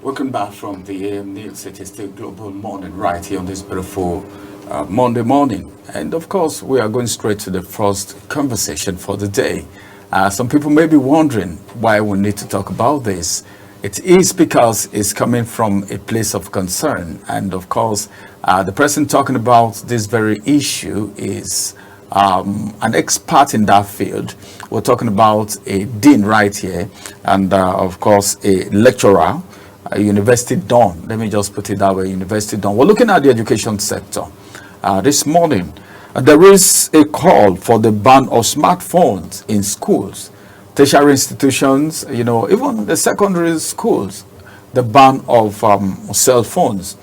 Welcome back from the AM News. It is still Global Morning right here on this beautiful Monday morning. And of course, we are going straight to the first conversation for the day. Some people may be wondering why we need to talk about this. It is because it's coming from a place of concern. And of course, the person talking about this very issue is an expert in that field. We're talking about a dean right here, and of course, a lecturer. University Dawn. Let me just put it that way, University Dawn. We're looking at the education sector. This morning, there is a call for the ban of smartphones in schools, tertiary institutions, even the secondary schools, the ban of cell phones.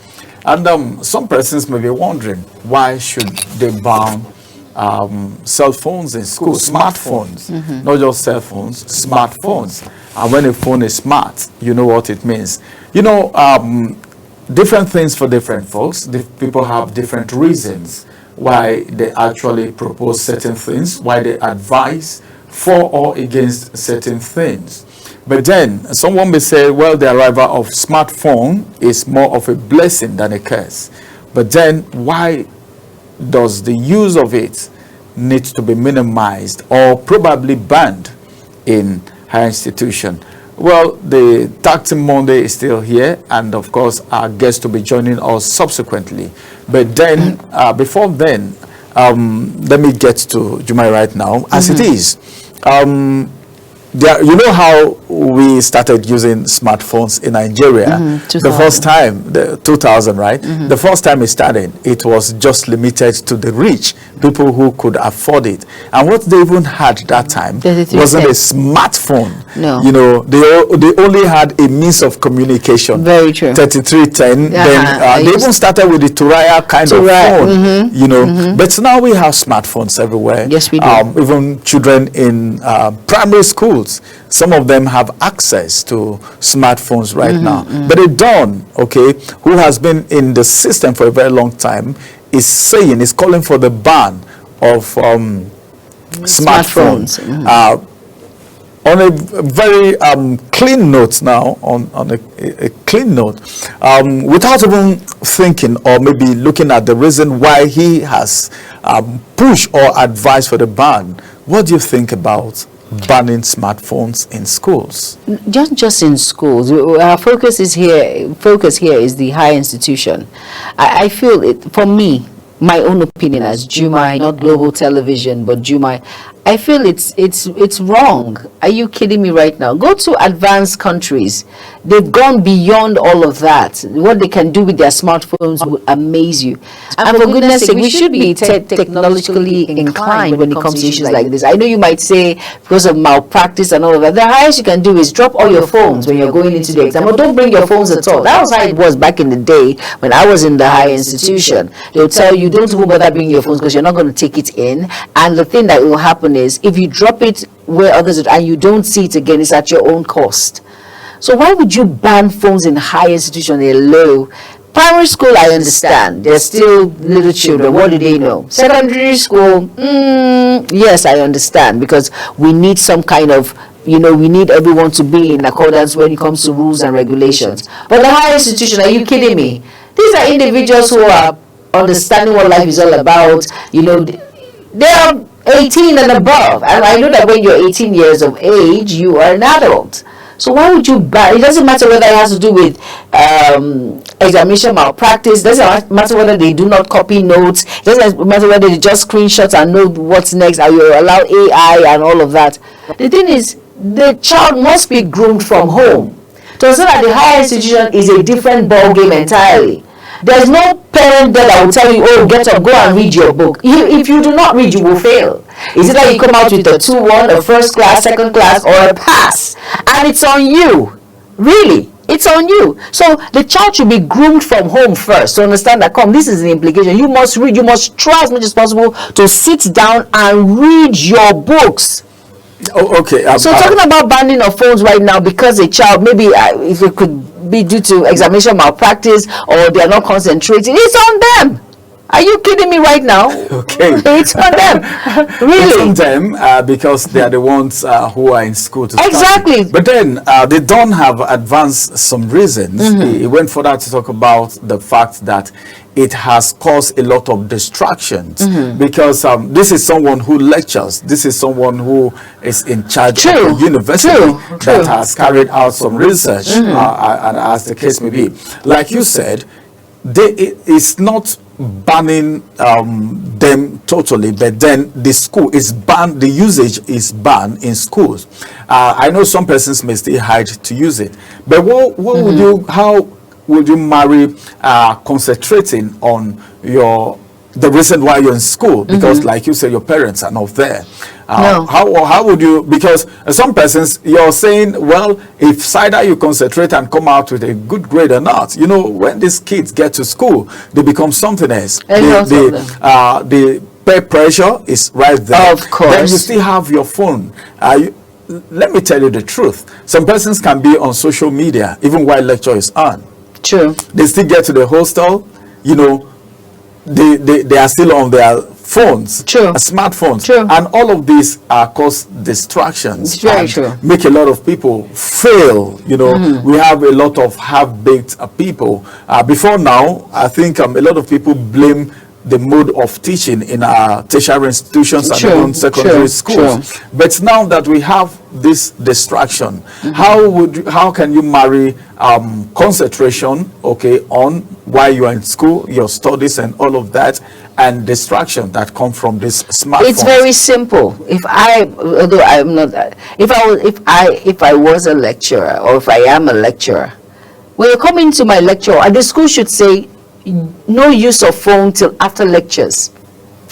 And some persons may be wondering, why should they ban cell phones in school, smartphones, not just cell phones, smartphones. And when a phone is smart, you know what it means. Different things for different folks. People have different reasons why they actually propose certain things, why they advise for or against certain things. But then someone may say, well, the arrival of smartphone is more of a blessing than a curse. But then why does the use of it need to be minimized or probably banned in higher institution? Well, the Tax Monday is still here, and of course our guests will be joining us subsequently. But then before then, let me get to Jumai right now. As it is, you know how we started using smartphones in Nigeria? The first time, 2000, right? The first time it started, it was just limited to the rich, people who could afford it. And what they even had that time wasn't a smartphone. No. They only had a means of communication. Very true. 3310. Then they even started with the Turaya kind of phone, But now we have smartphones everywhere. Yes, we do. Even children in primary schools, some of them have access to smartphones right now. But a Don, who has been in the system for a very long time, is calling for the ban of smartphones. On a very clean note now, on a clean note, without even thinking or maybe looking at the reason why he has pushed or advised for the ban, what do you think about banning smartphones in schools? Just in schools. Our focus here is the higher institution. I feel it, for me, my own opinion as Jumai, not global television, but Jumai, I feel it's wrong. Are you kidding me right now? Go to advanced countries. They've gone beyond all of that. What they can do with their smartphones will amaze you. And for goodness sake, we should be technologically inclined when it comes to issues like this. I know you might say because of malpractice and all of that, the highest you can do is drop all your phones when you're going into the exam, or don't bring your phones at all. That was how it was back in the day when I was in the higher institution. They'll tell you, don't even bother bringing your phones because you're not going to take it in. And the thing that will happen is, if you drop it where others would, and you don't see it again, it's at your own cost. So why would you ban phones in higher institution? They're low. Primary school, I understand. They're still little children. What do they know? Secondary school, yes, I understand, because we need some kind of, we need everyone to be in accordance when it comes to rules and regulations. But the higher institution, are you kidding me? These are individuals who are understanding what life is all about. They are 18 and above, and I know that when you're 18 years of age, you are an adult. So why would you ban? It doesn't matter whether it has to do with examination malpractice. It doesn't matter whether they do not copy notes. It doesn't matter whether they just screenshots and know what's next, and you allow AI and all of that. The thing is, the child must be groomed from home. To understand that the higher institution is a different ball game entirely. There's no parent there that will tell you, oh, get up, go and read your book. If you do not read, you will fail. Is it that you come out with a 2-1, a first class, second class, or a pass? And it's on you. Really. It's on you. So the child should be groomed from home first to understand that, this is the implication. You must read. You must try as much as possible to sit down and read your books. Oh, okay. So talking about banning of phones right now because a child, maybe if it could be due to examination malpractice or they are not concentrating, it's on them. Are you kidding me right now? Okay. It's on them. Really? It's on them because they are the ones who are in school to Exactly. study. But then they don't have advanced some reasons. He went further to talk about the fact that it has caused a lot of distractions because this is someone who lectures. This is someone who is in charge of the university that has carried out some research, and as the case may be. Like you said, it's not banning them totally, but then the school is banned, the usage is banned in schools. I know some persons may still hide to use it, but what would you, how would you marry concentrating on the reason why you're in school? Because like you said, your parents are not there. No. How would you, because some persons, you're saying, well, if either you concentrate and come out with a good grade or not, you know, when these kids get to school, they become something else. The peer pressure is right there. Of course. Then you still have your phone. Let me tell you the truth. Some persons can be on social media even while lecture is on. True. They still get to the hostel, you know, they are still on their phones, smartphones, and all of these cause distractions. It's very true. Make a lot of people fail. You know, we have a lot of half-baked people. Before now, I think a lot of people blame the mode of teaching in our tertiary institutions and even secondary schools. But now that we have this distraction, how can you marry concentration, on while you are in school, your studies and all of that, and distraction that come from this smartphone? It's very simple. If I was a lecturer, or if I am a lecturer, when you come into my lecture, and the school should say no use of phone till after lectures.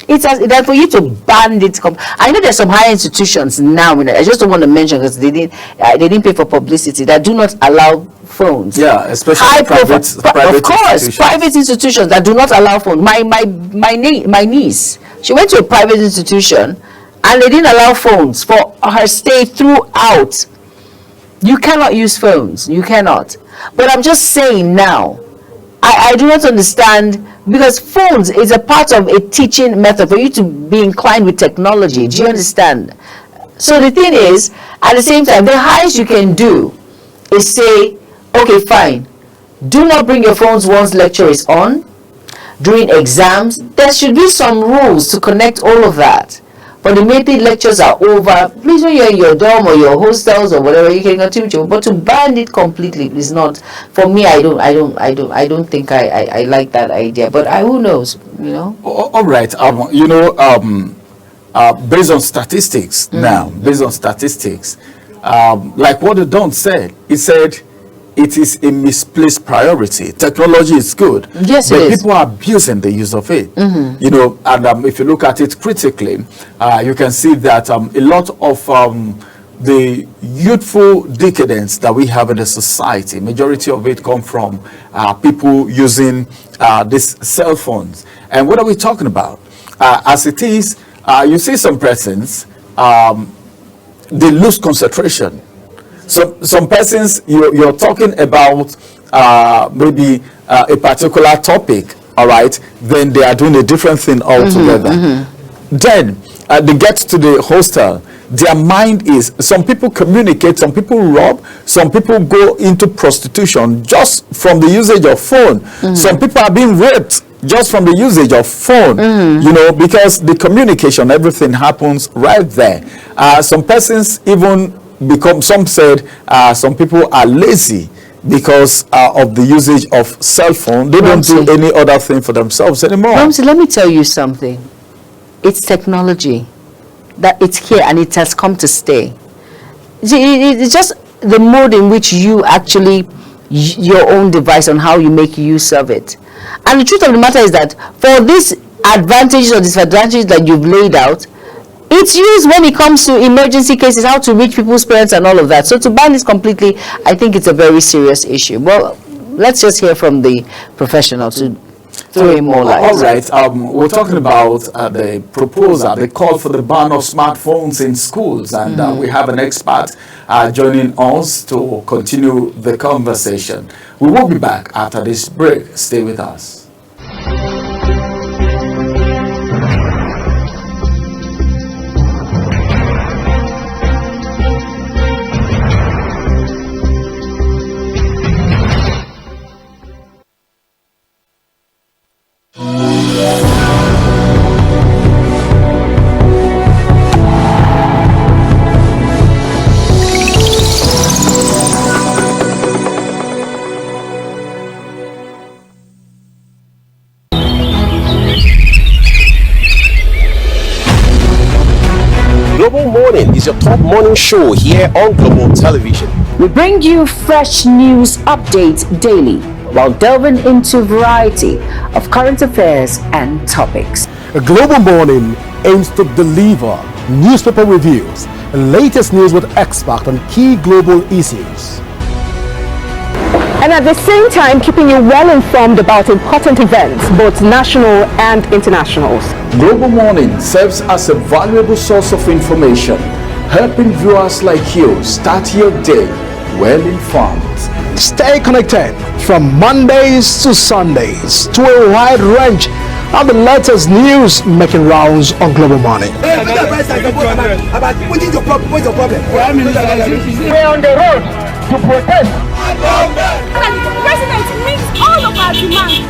It's that for you to ban it. I know there's some higher institutions now. I just don't want to mention because they didn't pay for publicity, that do not allow phones. Yeah, especially private of course, institutions. private institutions that do not allow phones. My niece, she went to a private institution and they didn't allow phones for her stay throughout. You cannot use phones. You cannot. But I'm just saying now, I do not understand, because phones is a part of a teaching method for you to be inclined with technology. Do you understand? So the thing is, at the same time, the highest you can do is say, okay, fine, do not bring your phones once lecture is on. During exams, there should be some rules to connect all of that. But the minute lectures are over, please, when you're in your dorm or your hostels or whatever, you can continue. But to ban it completely is not, for me. I don't think I like that idea. But who knows? You know. All right. Based on statistics now, like what the Don said, he said it is a misplaced priority. Technology is good, yes, but it is. people are abusing the use of it. You know, and if you look at it critically, you can see that a lot of the youthful decadence that we have in the society, majority of it come from people using these cell phones. And what are we talking about? As it is, you see some persons, they lose concentration. Some persons, you're talking about maybe a particular topic, all right, then they are doing a different thing altogether. Then they get to the hostel, their mind is, some people communicate, some people rob, some people go into prostitution just from the usage of phone. Some people are being raped just from the usage of phone, you know, because the communication, everything happens right there. Some persons even become, some said some people are lazy because of the usage of cell phone. They don't do any other thing for themselves anymore. Ramsey, let me tell you something. It's technology. That it's here and it has come to stay. It's just the mode in which you actually, your own device, on how you make use of it. And the truth of the matter is that for these advantages or disadvantages that you've laid out, it's used when it comes to emergency cases, how to reach people's parents and all of that. So to ban this completely, I think it's a very serious issue. Well, let's just hear from the professional to throw in more light. All right, we're talking about the proposal, the call for the ban of smartphones in schools, and we have an expert joining us to continue the conversation. We will be back after this break. Stay with us. is your top morning show here on Global Television. We bring you fresh news updates daily while delving into a variety of current affairs and topics. A Global Morning aims to deliver newspaper reviews and latest news with experts on key global issues. And at the same time, keeping you well informed about important events, both national and internationals. Global Morning serves as a valuable source of information, helping viewers like you start your day well informed. Stay connected from Mondays to Sundays to a wide range of the latest news making rounds on Global Morning. We're on the road to protest. The president meets all of our demands.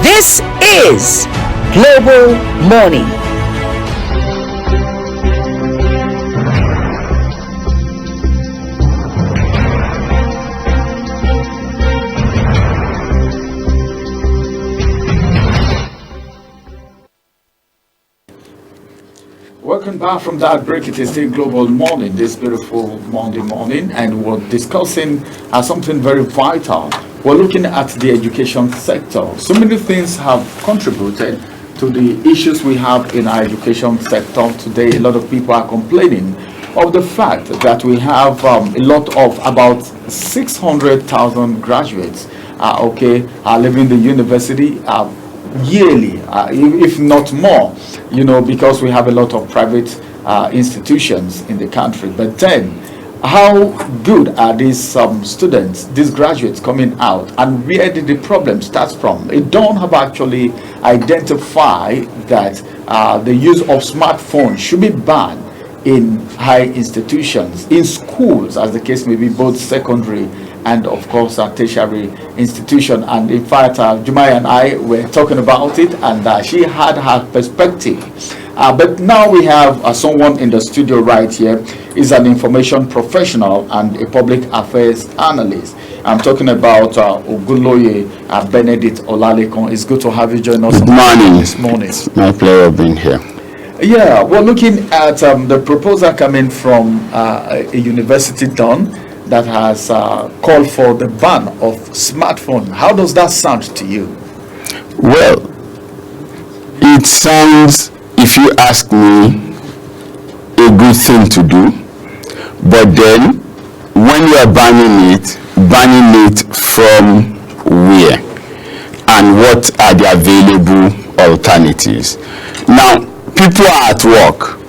This is Global Morning. Welcome back from that break. It is still Global Morning, this beautiful Monday morning, and we're discussing something very vital. We're looking at the education sector. So many things have contributed to the issues we have in our education sector today. A lot of people are complaining of the fact that we have a lot of about 600,000 graduates leaving the university yearly, if not more, because we have a lot of private institutions in the country. But then, how good are these students, these graduates coming out, and where did the problem start from? They don't have actually identified that the use of smartphones should be banned in high institutions, in schools, as the case may be, both secondary and of course a tertiary institution. And in fact, Jumai and I were talking about it, and she had her perspective. But now we have someone in the studio right here. Is an information professional and a public affairs analyst. I'm talking about Agunloye Benedict Olalekon. It's good to have you join us. Good morning. This morning. It's my pleasure being here. Yeah, we're looking at the proposal coming from a university done that has called for the ban of smartphone. How does that sound to you? Well, it sounds, if you ask me, a good thing to do. But then, when you are banning it from where? And what are the available alternatives? Now, people are at work.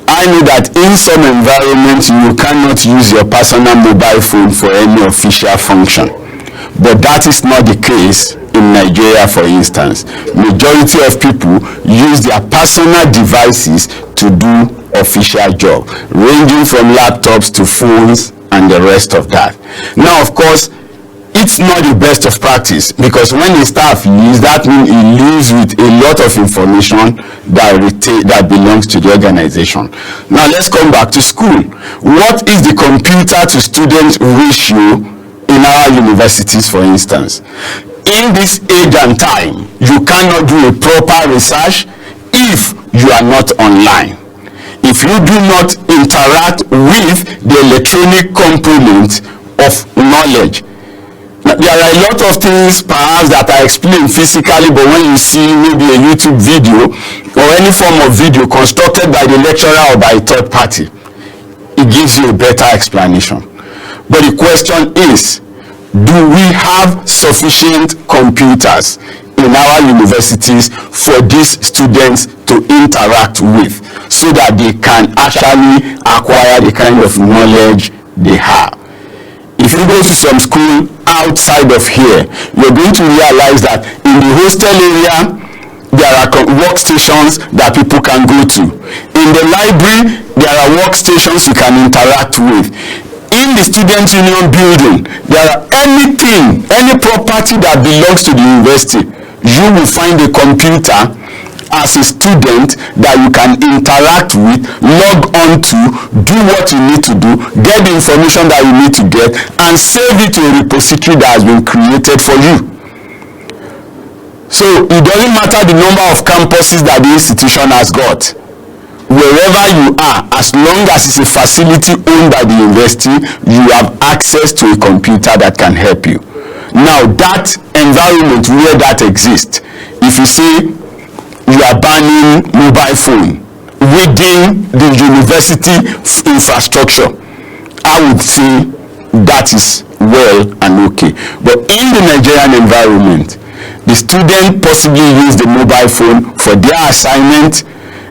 I know that in some environments you cannot use your personal mobile phone for any official function, but that is not the case in Nigeria. For instance, majority of people use their personal devices to do official job, ranging from laptops to phones and the rest of that. Now, of course, it's not the best of practice, because when the staff leaves, that means he leaves with a lot of information that belongs to the organization. Now let's come back to school. What is the computer to student ratio in our universities, for instance? In this age and time, you cannot do a proper research if you are not online. If you do not interact with the electronic component of knowledge. There are a lot of things perhaps that are explained physically, but when you see maybe a YouTube video or any form of video constructed by the lecturer or by a third party, it gives you a better explanation. But the question is, do we have sufficient computers in our universities for these students to interact with, so that they can actually acquire the kind of knowledge they have? If you go to some school outside of here, you're going to realize that in the hostel area, there are workstations that people can go to. In the library, there are workstations you can interact with. In the student union building, there are any property that belongs to the university, you will find a computer as a student that you can interact with, log on to, do what you need to do, get the information that you need to get, and save it to a repository that has been created for you. So it doesn't matter the number of campuses that the institution has got. Wherever you are, as long as it's a facility owned by the university, you have access to a computer that can help you. Now, that environment where that exists, if you say you are banning mobile phone within the university infrastructure, I would say that is well and okay. But in the Nigerian environment, the student possibly use the mobile phone for their assignment,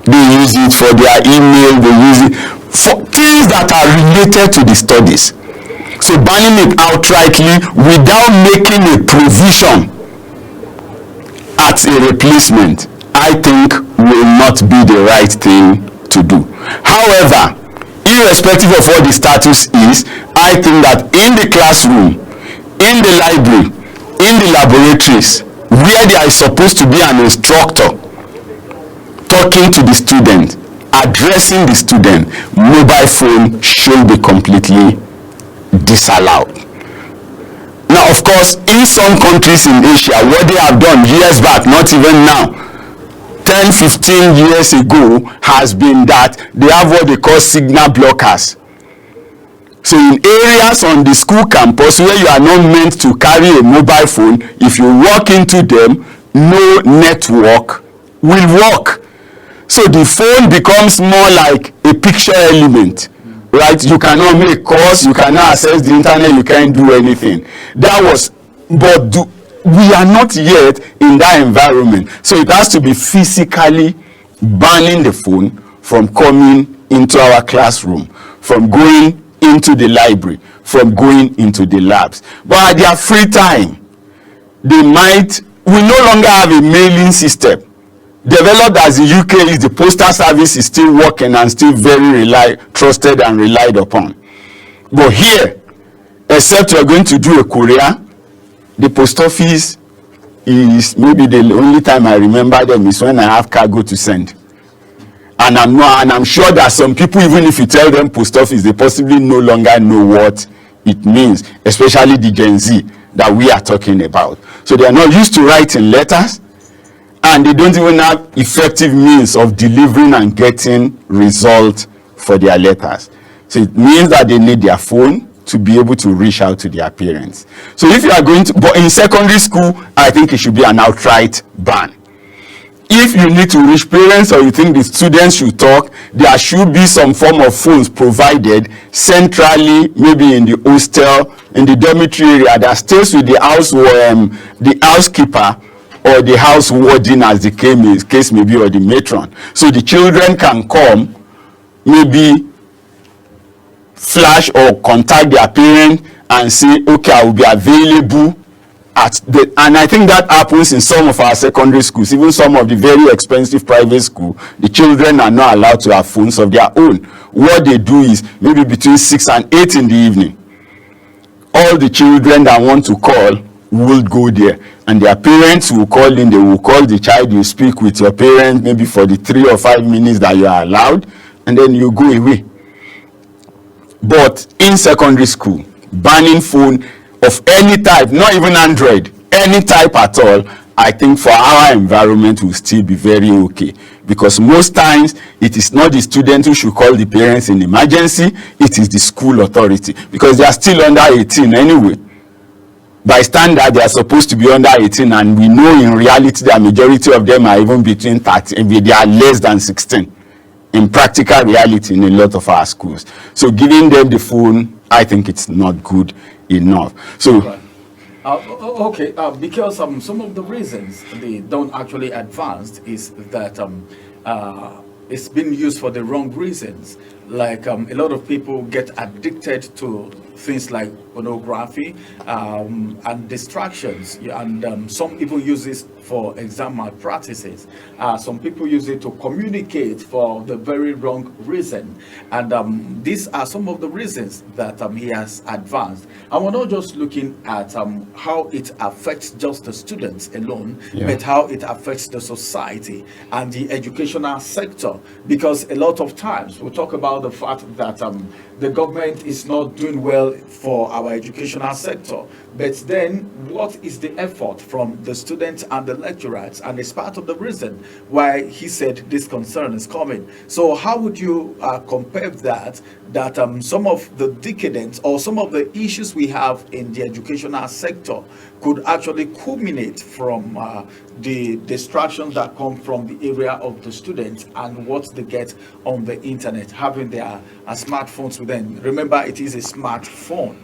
they use it for their email, they use it for things that are related to the studies. So banning it outrightly without making a provision at a replacement, I think will not be the right thing to do. However, irrespective of what the status is, I think that in the classroom, in the library, in the laboratories, where there is supposed to be an instructor talking to the student, addressing the student, mobile phone should be completely disallowed. Now, of course, in some countries in Asia, what they have done years back, not even now, 10-15 years ago, has been that they have what they call signal blockers. So in areas on the school campus where you are not meant to carry a mobile phone, if you walk into them, no network will work. So the phone becomes more like a picture element, right? You cannot make calls, you cannot access the internet, you can't do anything. That was, but we are not yet in that environment. So it has to be physically banning the phone from coming into our classroom, from going into the library, from going into the labs. But at their free time, we no longer have a mailing system. Developed as the UK is, the postal service is still working and still very trusted and relied upon. But here, except you are going to do a courier, the post office is maybe the only time I remember them is when I have cargo to send. And I'm sure that some people, even if you tell them post office, they possibly no longer know what it means, especially the Gen Z that we are talking about. So they are not used to writing letters, and they don't even have effective means of delivering and getting results for their letters. So it means that they need their phone to be able to reach out to their parents. So if you are going to, but in secondary school, I think it should be an outright ban. If you need to reach parents or you think the students should talk, there should be some form of phones provided centrally, maybe in the hostel, in the dormitory area that stays with the housekeeper or the house warden, as the case may be, or the matron. So the children can come, maybe flash or contact their parent and say, okay, I will be available and I think that happens in some of our secondary schools, even some of the very expensive private schools. The children are not allowed to have phones of their own. What they do is maybe between 6 and 8 in the evening, all the children that want to call will go there, and their parents will call in. They will call the child, you speak with your parent maybe for the 3 or 5 minutes that you are allowed, and then you go away. But in secondary school, banning phone of any type, not even Android, any type at all, I think for our environment will still be very okay, because most times it is not the student who should call the parents in emergency, it is the school authority, because they are still under 18 anyway. By standard, they are supposed to be under 18, and we know in reality the majority of them are even between 13, they are less than 16 in practical reality in a lot of our schools. So giving them the phone, I think it's not good enough. So because some of the reasons they don't actually advance is that it's been used for the wrong reasons. like a lot of people get addicted to things like pornography and distractions, and some people use this for exam malpractices. Some people use it to communicate for the very wrong reason, and these are some of the reasons that he has advanced. And we're not just looking at how it affects just the students alone, but how it affects the society and the educational sector, because a lot of times we talk about the fact that the government is not doing well for our educational sector, but then what is the effort from the students and the lecturers? And it's part of the reason why he said this concern is coming. So how would you compare that some of the decadence or some of the issues we have in the educational sector could actually culminate from the distractions that come from the area of the students and what they get on the internet, having their smartphones with them? Remember, it is a smartphone.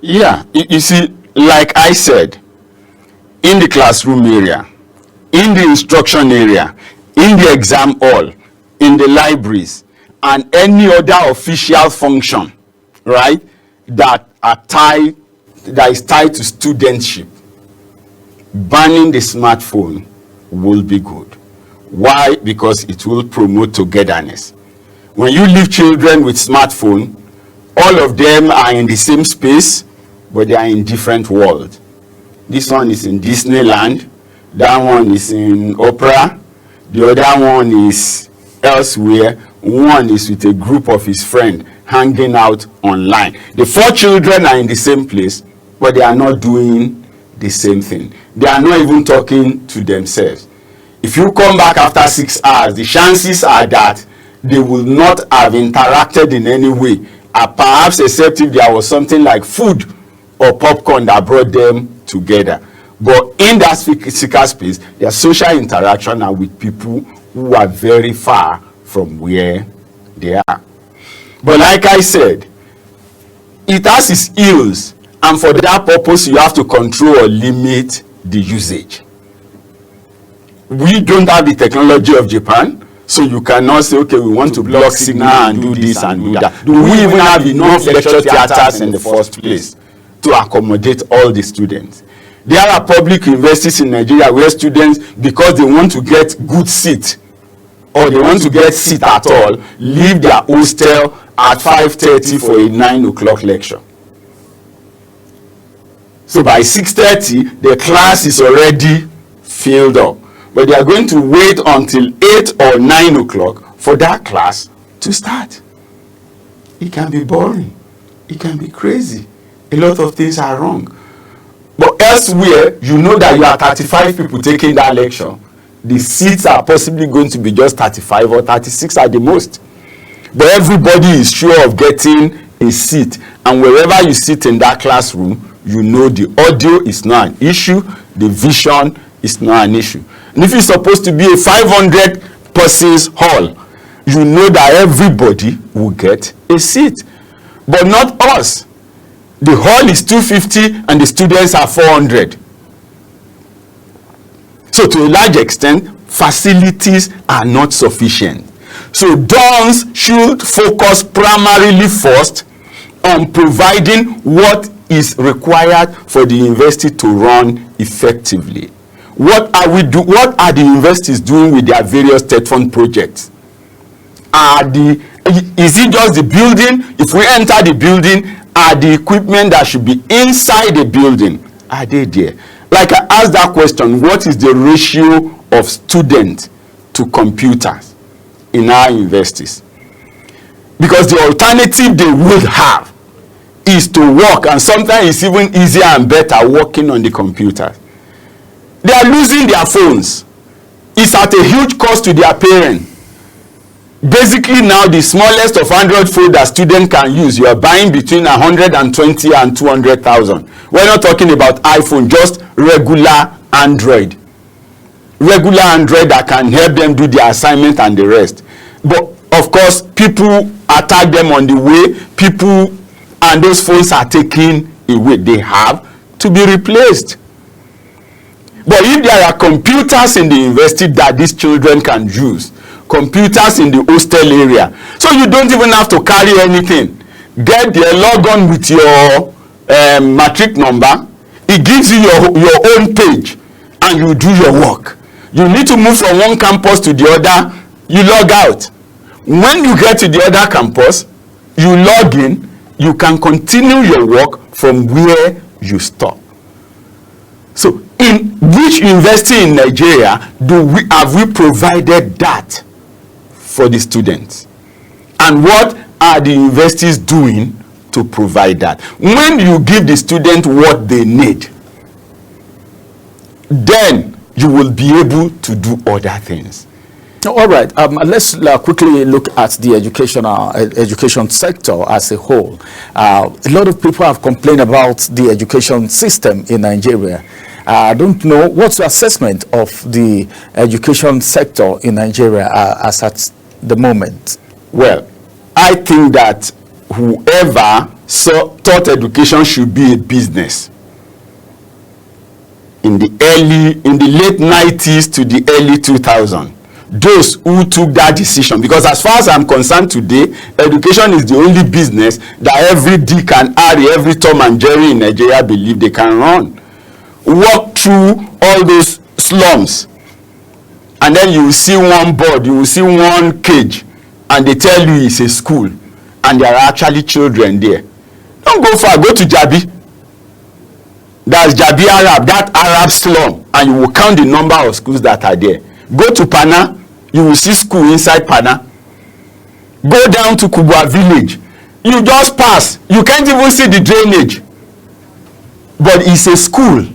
Yeah, you see, like I said, in the classroom area, in the instruction area, in the exam hall, in the libraries, and any other official function, right, that is tied to studentship, banning the smartphone will be good. Why? Because it will promote togetherness. When you leave children with smartphone, all of them are in the same space, but they are in different worlds. This one is in Disneyland, that one is in Opera, the other one is elsewhere, one is with a group of his friends hanging out online. The 4 children are in the same place, but they are not doing the same thing. They are not even talking to themselves. If you come back after 6 hours, the chances are that they will not have interacted in any way, perhaps except if there was something like food or popcorn that brought them together. But in that physical space, their social interaction are with people who are very far from where they are. But like I said, it has its ills, and for that purpose, you have to control or limit the usage. We don't have the technology of Japan, so you cannot say, okay, we want to block signal and do this and do that. Do we even have enough lecture theaters in the first place to accommodate all the students? There are public universities in Nigeria where students, because they want to get good seat or they want to get seat at all, leave their hostel at 5:30 for a 9 o'clock lecture. So by 6:30, the class is already filled up. But they are going to wait until 8 or 9 o'clock for that class to start. It can be boring. It can be crazy. A lot of things are wrong. But elsewhere, you know that you are 35 people taking that lecture. The seats are possibly going to be just 35 or 36 at the most. But everybody is sure of getting a seat. And wherever you sit in that classroom, you know the audio is not an issue. The vision is not an issue. And if it's supposed to be a 500 persons hall, you know that everybody will get a seat. But not us. The hall is 250 and the students are 400. So to a large extent, facilities are not sufficient. So DONS should focus primarily first on providing what is required for the university to run effectively. What are the universities doing with their various TED fund projects? Is it just the building? If we enter the building, are the equipment that should be inside the building, are they there? Like I asked that question, what is the ratio of students to computers in our universities? Because the alternative they would have is to work, and sometimes it's even easier and better working on the computer. They are losing their phones. It's at a huge cost to their parents. Basically now the smallest of Android phone that student can use, you are buying between 120 and 200,000. We're not talking about iPhone, just regular Android. Regular Android that can help them do their assignment and the rest. But of course, people attack them on the way, and those phones are taken away. They have to be replaced. But if there are computers in the university that these children can use, computers in the hostel area. So you don't even have to carry anything. Get there, log on with your matric number. It gives you your own page and you do your work. You need to move from one campus to the other, you log out. When you get to the other campus, you log in, you can continue your work from where you stop. So in which university in Nigeria have we provided that for the students? And what are the universities doing to provide that? When you give the student what they need, then you will be able to do other things. All right, let's quickly look at the education sector as a whole. A lot of people have complained about the education system in Nigeria. I don't know, what's your assessment of the education sector in Nigeria as at the moment? Well, I think that whoever thought education should be a business in the late 90s to the early 2000s, those who took that decision, because as far as I'm concerned today, education is the only business that every Dick and Harry, every Tom and Jerry in Nigeria believe they can run. Walk through all those slums and then you will see one board, you will see one cage, and they tell you it's a school and there are actually children there. Don't go far, go to Jabi. That's Jabi Arab, that Arab slum, and you will count the number of schools that are there. Go to Pana, you will see school inside Pana. Go down to Kubwa village, you just pass, you can't even see the drainage, but it's a school.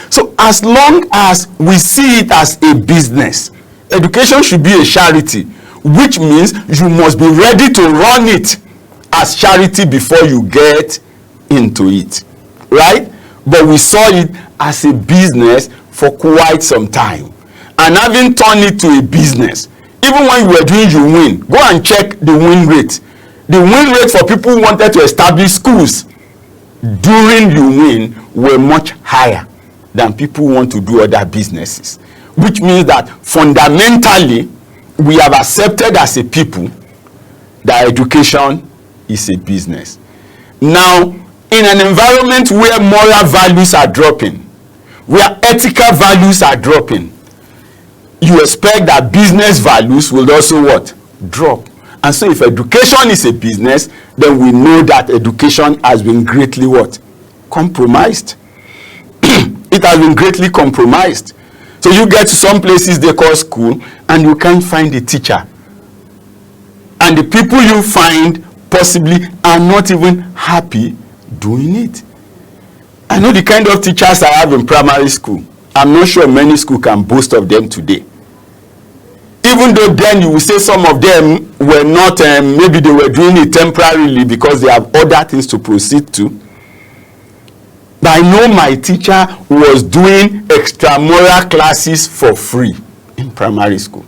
So as long as we see it as a business, education should be a charity, which means you must be ready to run it as charity before you get into it, right? But we saw it as a business for quite some time, and having turned it to a business, even when you were doing your win, go and check the win rate. The win rate for people who wanted to establish schools during your win were much higher than people who want to do other businesses, which means that fundamentally we have accepted as a people that education is a business. Now, in an environment where moral values are dropping, where ethical values are dropping, you expect that business values will also what? Drop. And so if education is a business, then we know that education has been greatly what? Compromised. It has been greatly compromised. So you get to some places they call school and you can't find a teacher. And the people you find possibly are not even happy doing it. I know the kind of teachers I have in primary school. I'm not sure many schools can boast of them today. Even though then you will say some of them were not, maybe they were doing it temporarily because they have other things to proceed to. But I know my teacher was doing extramural classes for free in primary school.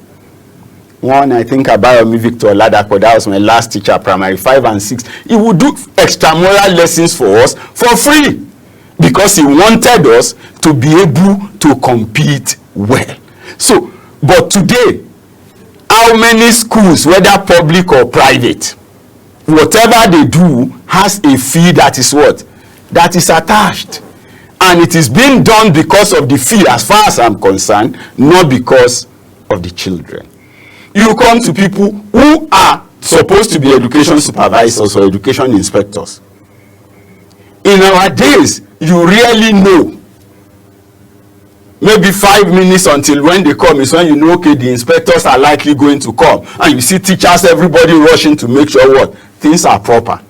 One, I think about me, Victor Ladako, that was my last teacher, primary 5 and 6. He would do extramural lessons for us for free because he wanted us to be able to compete well. So, but today, how many schools, whether public or private, whatever they do has a fee that is what? That is attached, and it is being done because of the fee as far as I'm concerned, not because of the children. You come to people who are supposed to be education supervisors or education inspectors. In our days, you really know. Maybe 5 minutes until when they come is when you know, okay, the inspectors are likely going to come, and you see teachers, everybody rushing to make sure what? Things are proper.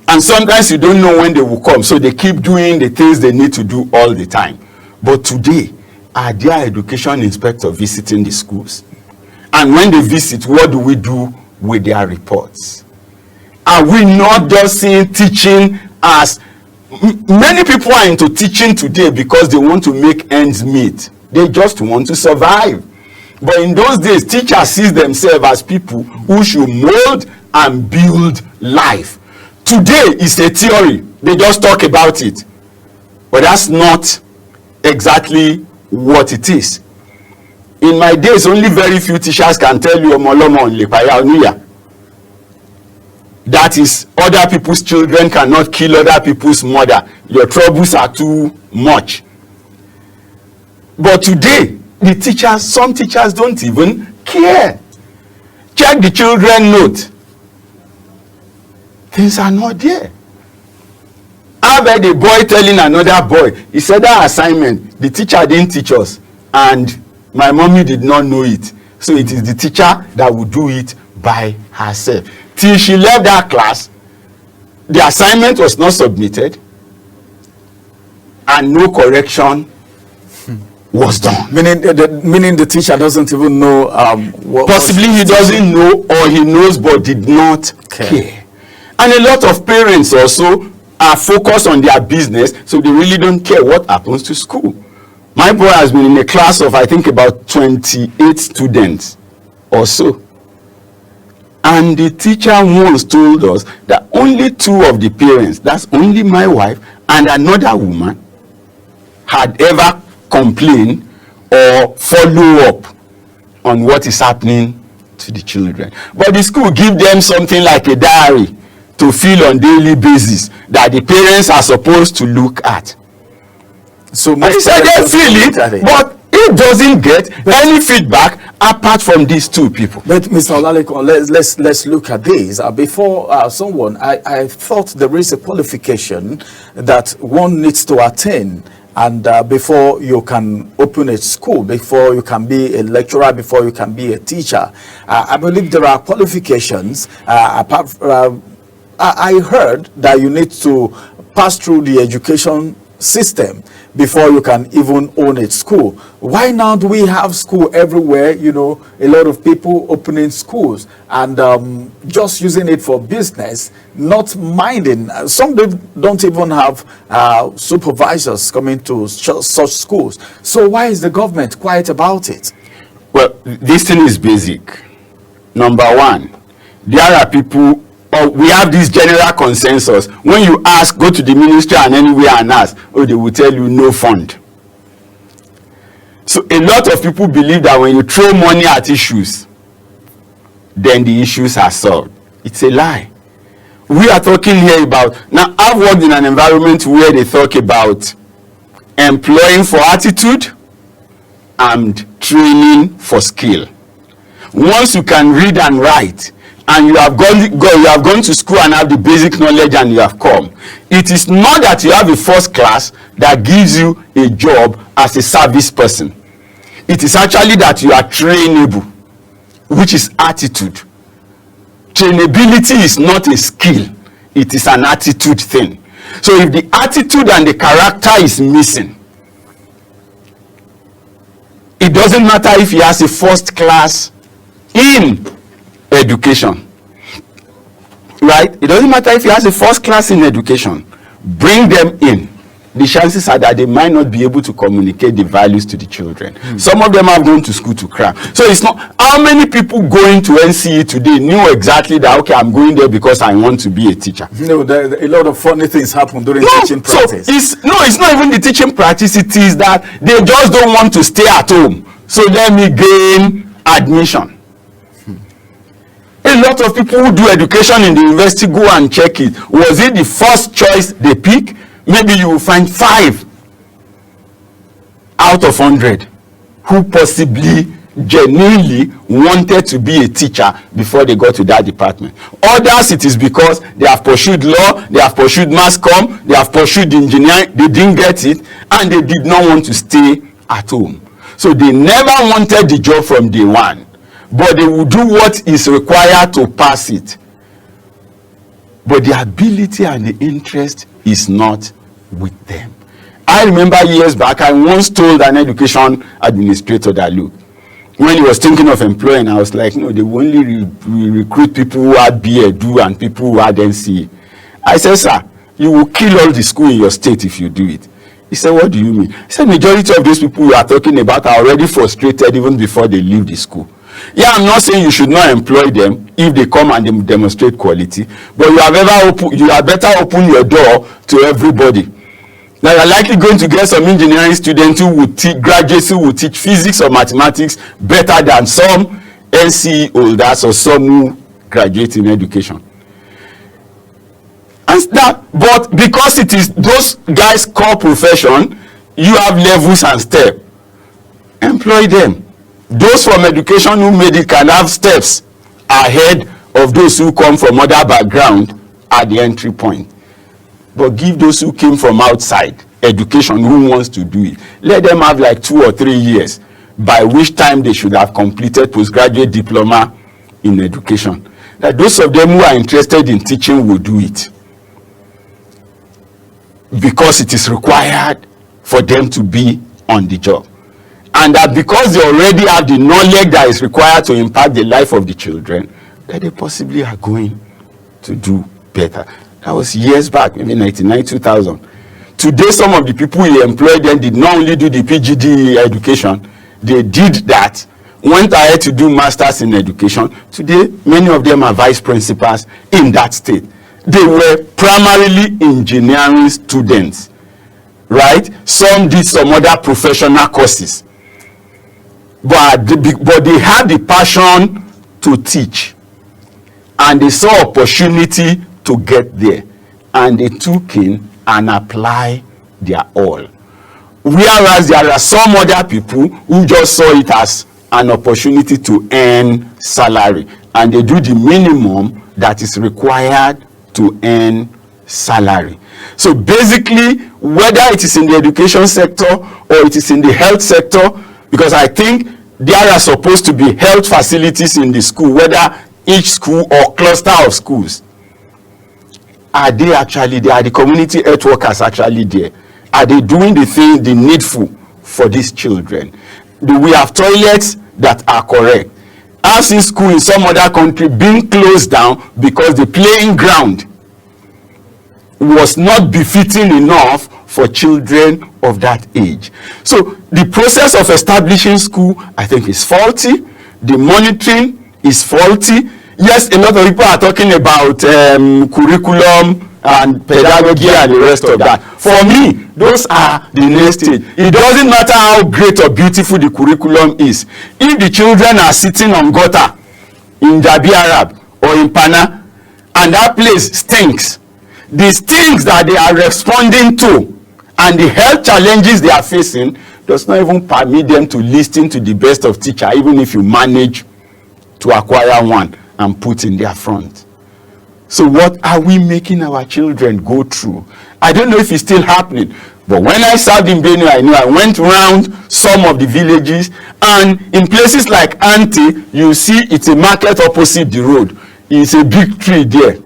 And sometimes you don't know when they will come, so they keep doing the things they need to do all the time. But today, are there education inspectors visiting the schools? And when they visit, what do we do with their reports? Are we not just seeing teaching as... Many people are into teaching today because they want to make ends meet. They just want to survive. But in those days, teachers see themselves as people who should mold and build life. Today is a theory. They just talk about it. But that's not exactly what it is. In my days, only very few teachers can tell you Omolomo Onlepaya Onuya. That is, other people's children cannot kill other people's mother. Your troubles are too much. But today, the teachers, some teachers don't even care. Check the children note. Things are not there. I heard a boy telling another boy, he said that assignment, the teacher didn't teach us, and my mommy did not know it. So it is the teacher that will do it by herself. Till she left that class, the assignment was not submitted, and no correction was done. Meaning the teacher doesn't even know possibly he doesn't know, or he knows but did not care. And a lot of parents also are focused on their business, so they really don't care what happens to school. My boy has been in a class of, I think, about 28 students or so. And the teacher once told us that only 2 of the parents, that's only my wife and another woman, had ever complained or follow up on what is happening to the children. But the school give them something like a diary to fill on daily basis that the parents are supposed to look at. So he said they feel it, but it doesn't get any feedback apart from these 2 people. But Mr. Olaleko, let's look at this. Before I thought there is a qualification that one needs to attain, and before you can open a school, before you can be a lecturer, before you can be a teacher. I believe there are qualifications. I heard that you need to pass through the education system before you can even own a school. Why now do we have school everywhere? You know, a lot of people opening schools and just using it for business, not minding. Some don't even have supervisors coming to such schools. So why is the government quiet about it? Well, this thing is basic. Number one, there are people, we have this general consensus. When you ask, go to the ministry and anywhere and ask, they will tell you no fund. So a lot of people believe that when you throw money at issues, then the issues are solved. It's a lie. We are talking here about, now I've worked in an environment where they talk about employing for attitude and training for skill. Once you can read and write, and you have gone to school and have the basic knowledge and you have come, it is not that you have a first class that gives you a job as a service person. It is actually that you are trainable, which is attitude. Trainability is not a skill, it is an attitude thing. So if the attitude and the character is missing, it doesn't matter if he has a first class in education, right? It doesn't matter if he has a first class in education. Bring them in. The chances are that they might not be able to communicate the values to the children. Some of them have gone to school to cram. So it's not, how many people going to NCE today knew exactly that, okay, I'm going there because I want to be a teacher? No, a lot of funny things happen during teaching practice. So it's not even the teaching practice, it is that they just don't want to stay at home. So let me gain admission. A lot of people who do education in the university go and check it. Was it the first choice they pick? Maybe you will find 5 out of 100 who possibly genuinely wanted to be a teacher before they got to that department. Others, it is because they have pursued law, they have pursued mass comm, they have pursued engineering, they didn't get it, and they did not want to stay at home. So they never wanted the job from day one, but they will do what is required to pass it. But the ability and the interest is not with them. I remember years back, I once told an education administrator that, look, when he was thinking of employing, I was like, no, they will only recruit people who had BEdu and people who had NCE. I said, sir, you will kill all the school in your state if you do it. He said, what do you mean? He said, majority of those people you are talking about are already frustrated even before they leave the school. Yeah, I'm not saying you should not employ them if they come and they demonstrate quality, but you had better open your door to everybody. Now you're likely going to get some engineering students who will teach, graduates who will teach physics or mathematics better than some NCE holders or some who graduate in education. And that, but because it is those guys' core profession, you have levels and steps. Employ them. Those from education who made it can have steps ahead of those who come from other background at the entry point. But give those who came from outside education who wants to do it, let them have like 2 or 3 years, by which time they should have completed postgraduate diploma in education. That those of them who are interested in teaching will do it, because it is required for them to be on the job. And that because they already have the knowledge that is required to impact the life of the children, that they possibly are going to do better. That was years back, maybe 1999, 2000. Today, some of the people he employed then did not only do the PGD education, they did that, went ahead to do masters in education. Today, many of them are vice principals in that state. They were primarily engineering students, right? Some did some other professional courses. But they had the passion to teach. And they saw opportunity to get there, and they took in and apply their all. Whereas there are some other people who just saw it as an opportunity to earn salary, and they do the minimum that is required to earn salary. So basically, whether it is in the education sector or it is in the health sector, because I think there are supposed to be health facilities in the school, whether each school or cluster of schools. Are they actually there? Are the community health workers actually there? Are they doing the thing, the needful for these children? Do we have toilets that are correct? I've seen school in some other country being closed down because the playing ground was not befitting enough for children of that age. So the process of establishing school, I think, is faulty. The monitoring is faulty. Yes, a lot of people are talking about curriculum and pedagogy and the rest of that. For me, those are the next stage. It doesn't matter how great or beautiful the curriculum is. If the children are sitting on gutter in Jabi Arab or in Pana, and that place stinks, the stinks that they are responding to and the health challenges they are facing does not even permit them to listen to the best of teacher, even if you manage to acquire one and put in their front. So what are we making our children go through? I don't know if it's still happening, but when I served in Benue, I know I went around some of the villages, and in places like Ante, you see it's a market opposite the road. It's a big tree there,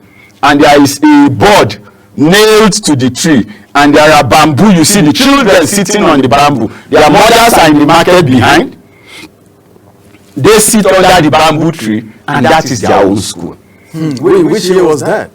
and there is a board nailed to the tree, and there are bamboo. You see the children sitting on the bamboo. Their mothers are in the market behind. They sit under the bamboo tree, and that is their own school. Wait, which year was that?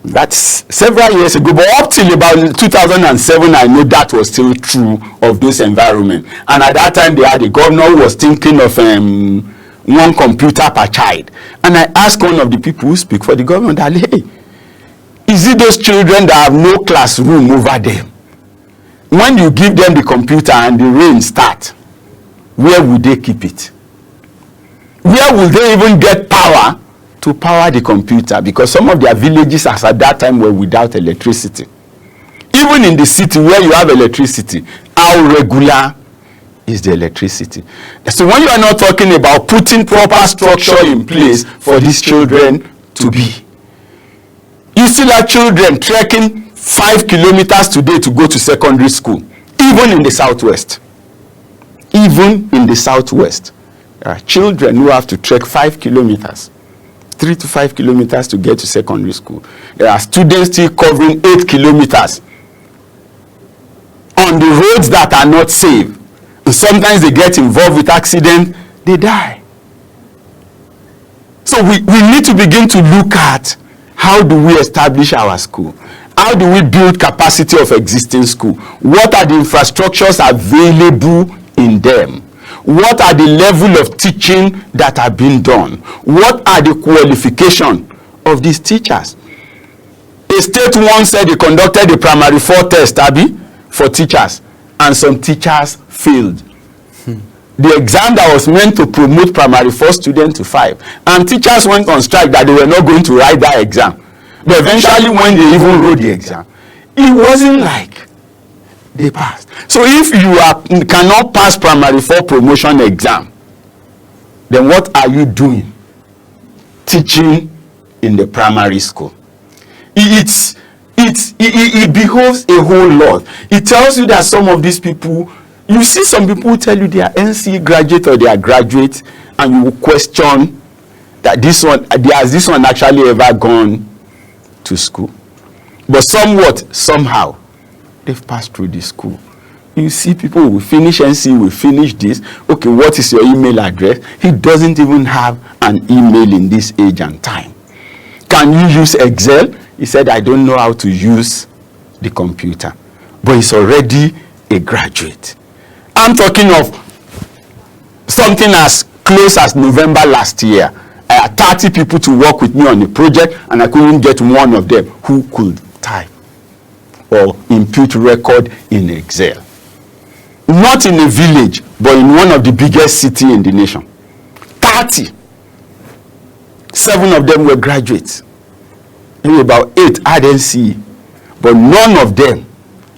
That's several years ago, but up till about 2007, I know that was still true of those environments. And at that time, they had a governor who was thinking of one computer per child. And I asked one of the people who speak for the government, hey, is it those children that have no classroom over them? When you give them the computer and the rain start, where would they keep it? Where will they even get power to power the computer? Because some of their villages as at that time were without electricity. Even in the city where you have electricity, how regular is the electricity? So when you are not talking about putting proper structure in place for these children to be, you still have children trekking 5 kilometers today to go to secondary school, even in the southwest. Even in the southwest, there are children who have to trek 5 kilometers, 3 to 5 kilometers to get to secondary school. There are students still covering 8 kilometers on the roads that are not safe. And sometimes they get involved with accidents, they die. So we need to begin to look at how do we establish our school? How do we build capacity of existing school? What are the infrastructures available in them? What are the level of teaching that are being done? What are the qualification of these teachers? A state once said they conducted a primary 4 test, Abby, for teachers, and some teachers failed. The exam that was meant to promote primary 4 students to 5, and teachers went on strike that they were not going to write that exam. But eventually, when they even wrote the exam, it wasn't like they passed. So if you cannot pass primary 4 promotion exam, then what are you doing teaching in the primary school? It behoves a whole lot. It tells you that some of these people, you see some people who tell you they are NC graduate or they are graduate, and you will question that has this one actually ever gone to school? But somehow they've passed through the school. You see people will finish NC, will finish this. Okay, what is your email address? He doesn't even have an email in this age and time. Can you use Excel? He said, I don't know how to use the computer. But he's already a graduate. I'm talking of something as close as November last year. I had 30 people to work with me on a project, and I couldn't get one of them who could type or input record in Excel. Not in a village, but in one of the biggest cities in the nation. 30. 7 of them were graduates. Maybe about 8 had NCE, but none of them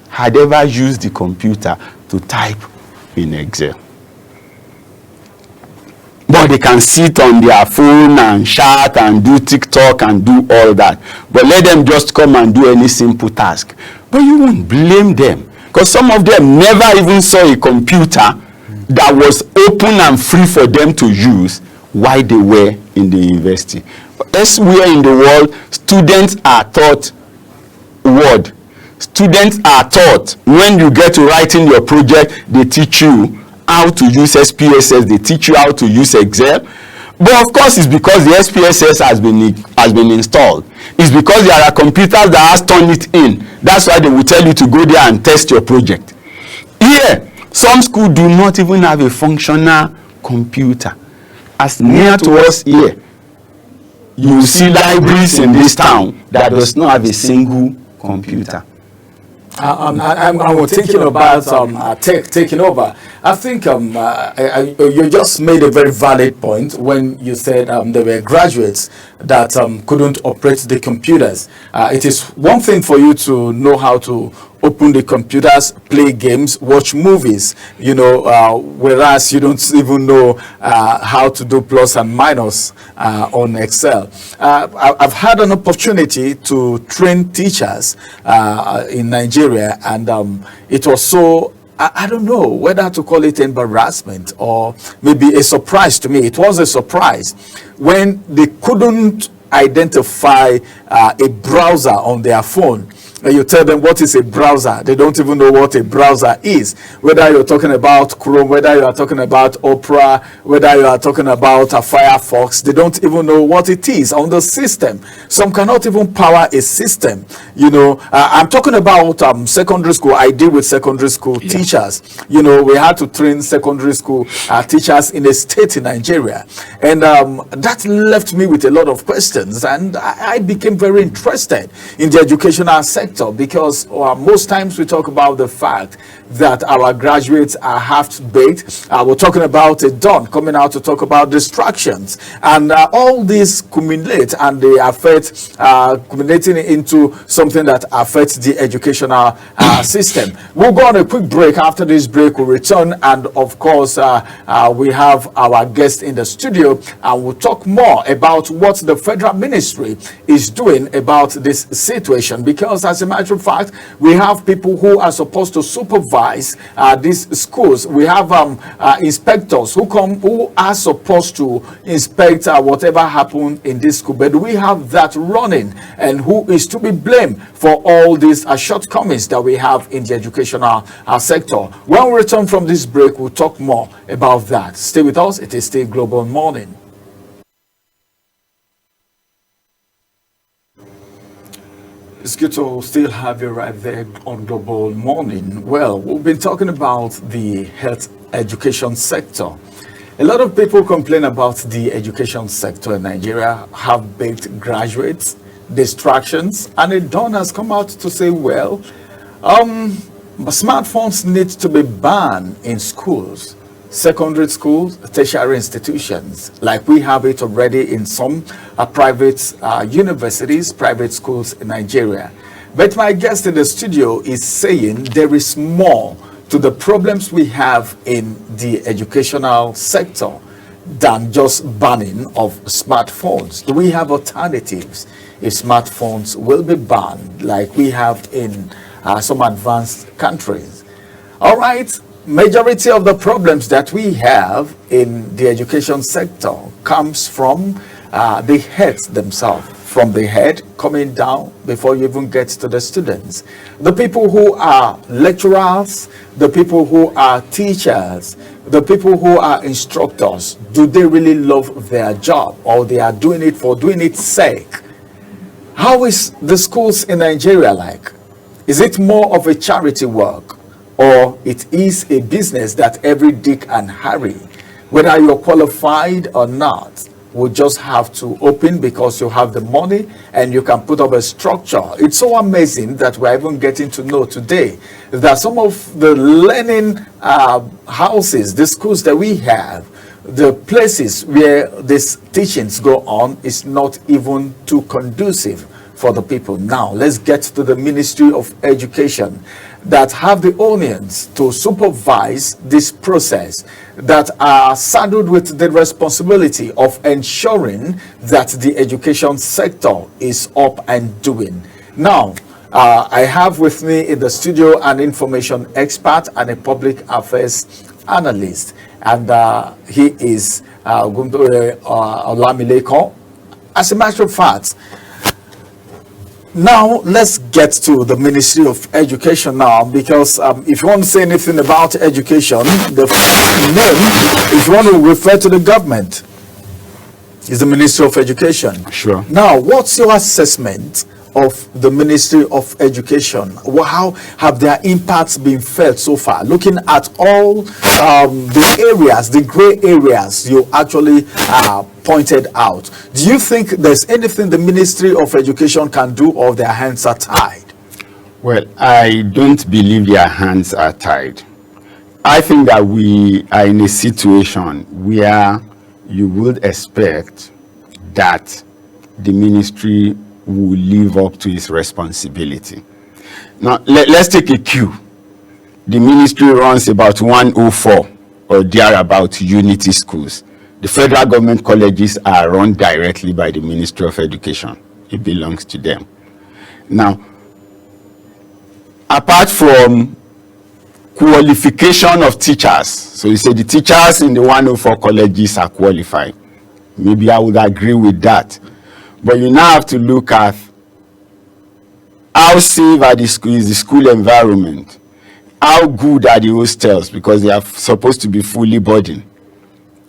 had ever used the computer to type in Excel. But they can sit on their phone and chat and do TikTok and do all that. But let them just come and do any simple task. But you won't blame them, because some of them never even saw a computer that was open and free for them to use while they were in the university. Elsewhere in the world, students are taught Word. Students are taught, when you get to writing your project, they teach you how to use SPSS, they teach you how to use Excel. But of course, it's because the SPSS has been installed. It's because there are computers that has turned it in. That's why they will tell you to go there and test your project. Here, some schools do not even have a functional computer. As near to us here, you see libraries in this town that does not have a single computer. I'm thinking about tech taking over. I think you just made a very valid point when you said there were graduates that couldn't operate the computers. It is one thing for you to know how to open the computers, play games, watch movies, whereas you don't even know how to do plus and minus on Excel. I've had an opportunity to train teachers in Nigeria, and it was so, I don't know whether to call it embarrassment or maybe a surprise to me. It was a surprise when they couldn't identify a browser on their phone. And you tell them what is a browser, they don't even know what a browser is. Whether you're talking about Chrome, whether you are talking about Opera, whether you are talking about a Firefox, they don't even know what it is on the system. Some cannot even power a system. I'm talking about secondary school. I deal with secondary school teachers. We had to train secondary school teachers in a state in Nigeria. And that left me with a lot of questions. And I became very interested in the educational sector, because most times we talk about the fact that our graduates are half-baked. We're talking about a Don coming out to talk about distractions, and all these accumulate, and they affect, culminating into something that affects the educational system. We'll go on a quick break. After this break, we'll return, and of course we have our guest in the studio, and we'll talk more about what the federal ministry is doing about this situation, because as a matter of fact, we have people who are supposed to supervise these schools. We have inspectors who are supposed to inspect whatever happened in this school. But we have that running, and who is to be blamed for all these shortcomings that we have in the educational sector? When we return from this break, we'll talk more about that. Stay with us. It is still Global Morning. It's good to still have you right there on Global Morning. Well, we've been talking about the health education sector. A lot of people complain about the education sector in Nigeria, half-baked graduates distractions, and a Don has come out to say, well, smartphones need to be banned in schools, secondary schools, tertiary institutions, like we have it already in some private universities, private schools in Nigeria. But my guest in the studio is saying there is more to the problems we have in the educational sector than just banning of smartphones. Do we have alternatives if smartphones will be banned like we have in some advanced countries? All right, majority of the problems that we have in the education sector comes from the heads themselves, from the head coming down before you even get to the students. The people who are lecturers, the people who are teachers, the people who are instructors, do they really love their job, or they are doing it for doing its sake? How is the schools in Nigeria like? Is it more of a charity work, or it is a business that every Dick and Harry, whether you're qualified or not, will just have to open because you have the money and you can put up a structure? It's so amazing that we're even getting to know today that some of the learning houses, the schools that we have, the places where these teachings go on is not even too conducive for the people. Now, let's get to the Ministry of Education that have the onions to supervise this process, that are saddled with the responsibility of ensuring that the education sector is up and doing. Now, I have with me in the studio an information expert and a public affairs analyst, and he is Agunloye Olamileko. As a matter of fact, now let's get to the Ministry of Education now, because if you want to say anything about education, the first name, if you want to refer to the government, is the Ministry of Education. Sure. Now, what's your assessment of the Ministry of Education? How have their impacts been felt so far? Looking at all the areas, the gray areas you actually pointed out, do you think there's anything the Ministry of Education can do, or their hands are tied? Well, I don't believe their hands are tied. I think that we are in a situation where you would expect that the ministry will live up to its responsibility. Now, let's take a cue. The ministry runs about 104 or thereabout unity schools. The federal government colleges are run directly by the Ministry of Education. It belongs to them. Now, apart from qualification of teachers, so you say the teachers in the 104 colleges are qualified. Maybe I would agree with that. But you now have to look at how safe is the school environment, how good are the hostels, because they are supposed to be fully boarding,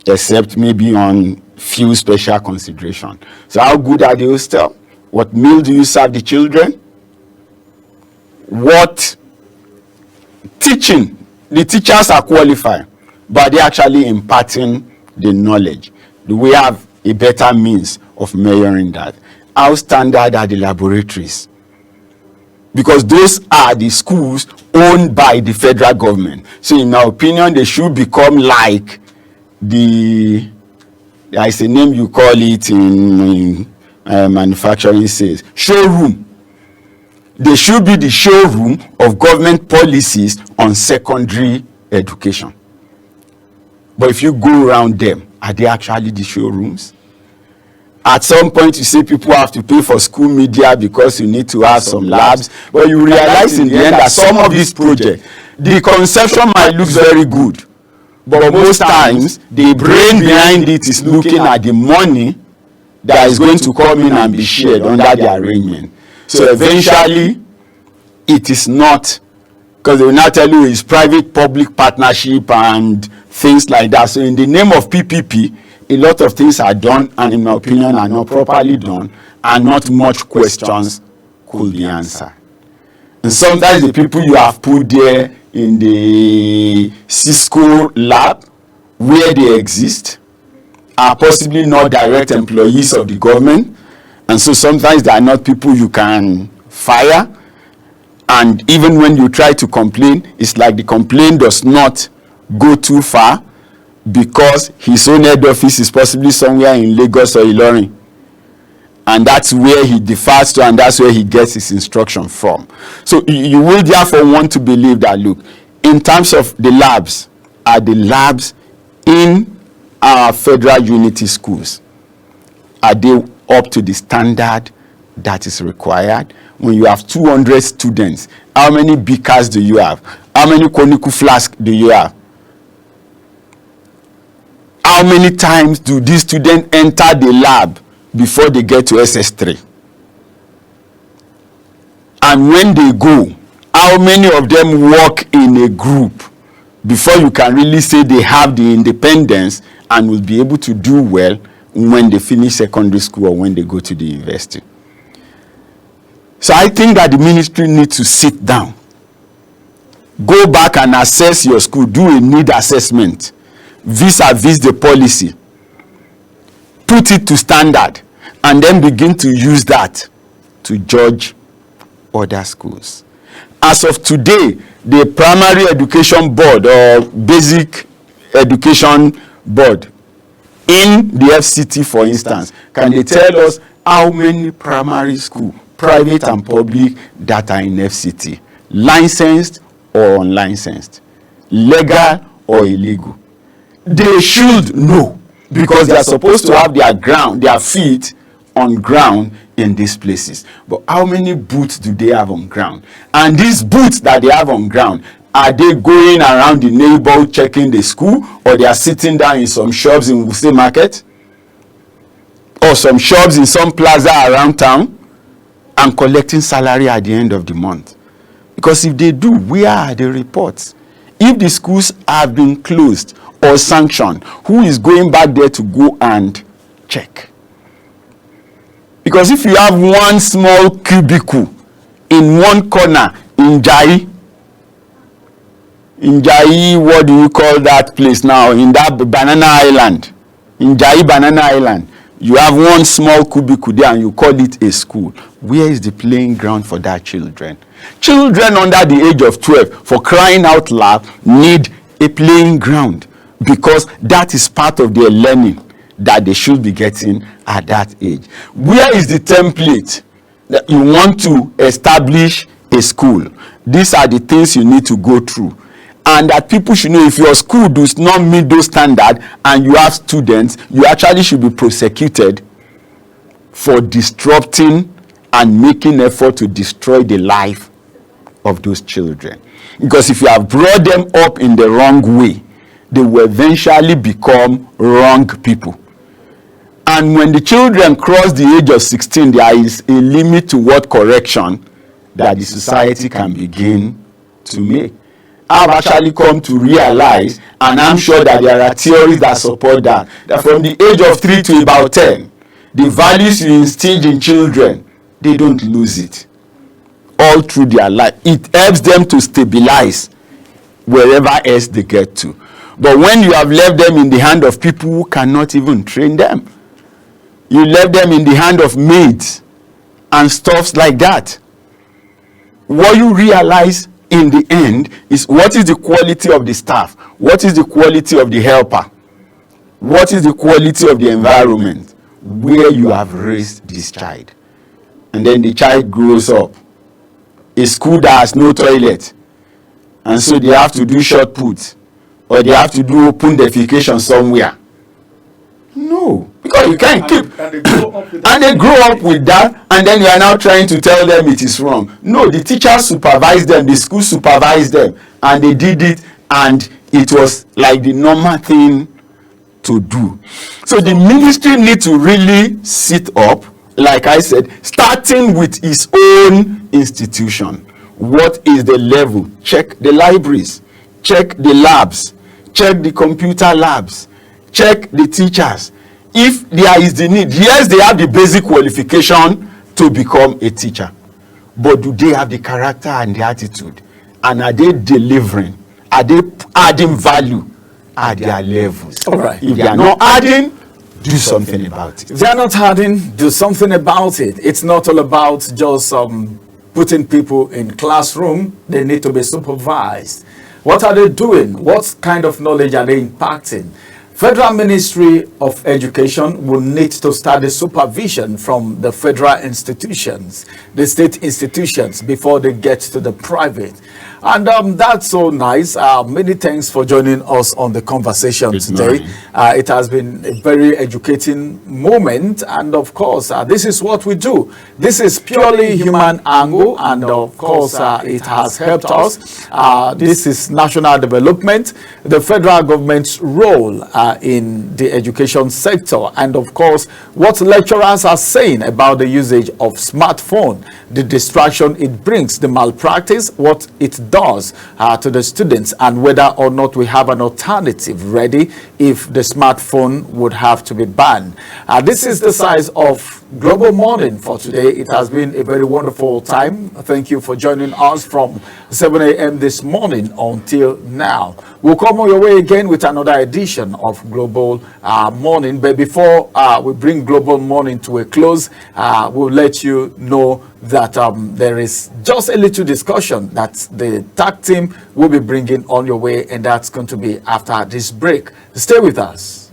except maybe on few special consideration. So how good are the hostels? What meal do you serve the children? What teaching? The teachers are qualified, but they're actually imparting the knowledge. Do we have a better means of measuring that? How standard are the laboratories? Because those are the schools owned by the federal government. So in my opinion, they should become like the, there is a name you call it in manufacturing sales, showroom. They should be the showroom of government policies on secondary education. But if you go around them, are they actually the showrooms? At some point, you say people have to pay for school media because you need to have some labs. But you realize in the end that some of these projects, the conception might look very good. But most times, the brain behind it is looking at the money that is going to come in and be shared under the arrangement. So eventually, it is not, because they will not tell you it's private-public partnership and things like that. So in the name of PPP, a lot of things are done, and in my opinion, are not properly done, and not much questions could be answered. And sometimes the people you have put there in the Cisco lab, where they exist, are possibly not direct employees of the government, And so sometimes they are not people you can fire. And even when you try to complain, it's like the complaint does not go too far because his own head office is possibly somewhere in Lagos or Ilorin. And that's where he defers to, and that's where he gets his instruction from. So you will therefore want to believe that, look, in terms of the labs, are the labs in our federal unity schools, are they up to the standard that is required? When you have 200 students, how many beakers do you have? How many conical flasks do you have? How many times do these students enter the lab before they get to SS3? And when they go, how many of them work in a group before you can really say they have the independence and will be able to do well when they finish secondary school or when they go to the university? So I think that the ministry needs to sit down, go back and assess your school, do a need assessment, vis-a-vis the policy, put it to standard, and then begin to use that to judge other schools. As of today, the Primary Education Board or Basic Education Board in the FCT, for instance, can they tell us how many primary schools, private and public, that are in FCT, licensed or unlicensed, legal or illegal? They should know, because they are supposed to have their feet on ground in these places. But how many booths do they have on ground? And these booths that they have on ground, are they going around the neighborhood checking the school, or they are sitting down in some shops in Wuse Market, or some shops in some plaza around town, and collecting salary at the end of the month? Because if they do, where are the reports? If the schools have been closed or sanctioned, who is going back there to go and check? Because if you have one small cubicle in one corner in Jai, what do you call that place now? In that Banana Island, in Jai Banana Island, you have one small cubicle there and you call it a school. Where is the playing ground for that children? Children under the age of 12, for crying out loud, need a playing ground, because that is part of their learning that they should be getting at that age. Where is the template that you want to establish a school? These are the things you need to go through. And that people should know, if your school does not meet those standards and you have students, you actually should be prosecuted for disrupting and making effort to destroy the life of those children. Because if you have brought them up in the wrong way, they will eventually become wrong people. And when the children cross the age of 16, there is a limit to what correction that the society can begin to make. I've actually come to realize, and I'm sure that there are theories that support that from the age of 3 to about 10, the values you instill in children, they don't lose it all through their life. It helps them to stabilize wherever else they get to. But when you have left them in the hand of people who cannot even train them, you left them in the hand of maids and stuffs like that, what you realize in the end is, what is the quality of the staff? What is the quality of the helper? What is the quality of the environment where you have raised this child? And then the child grows up. A school that has no toilet, and so they have to do short put, or they have to do open defecation somewhere. No, because you can't keep. And they grow up with that, and then you are now trying to tell them it is wrong. No, the teacher supervised them, the school supervised them, and they did it, and it was like the normal thing to do. So the ministry needs to really sit up, like I said, starting with its own institution. What is the level? Check the libraries, check the labs, check the computer labs, check the teachers. If there is the need, yes, they have the basic qualification to become a teacher, but do they have the character and the attitude? And are they delivering? Are they adding value at their levels? All right. If they are not adding, do something about it. If they are not hardened, do something about it. It's not all about just putting people in classroom. They need to be supervised. What are they doing? What kind of knowledge are they impacting? Federal Ministry of Education will need to start the supervision from the federal institutions, the state institutions, before they get to the private. And that's so nice. Many thanks for joining us on the conversation today. It has been a very educating moment. And of course, this is what we do. This is purely human angle. And of course, it has helped us. This is national development, the federal government's role in the education sector. And of course, what lecturers are saying about the usage of smartphone, the distraction it brings, the malpractice, what it does to the students, and whether or not we have an alternative ready if the smartphone would have to be banned. This is the size of Global Morning for today. It has been a very wonderful time. Thank you for joining us from 7 a.m. this morning until now. We'll come on your way again with another edition of Global Morning. But before we bring Global Morning to a close, we'll let you know that there is just a little discussion that the tag team will be bringing on your way, and that's going to be after this break. Stay with us.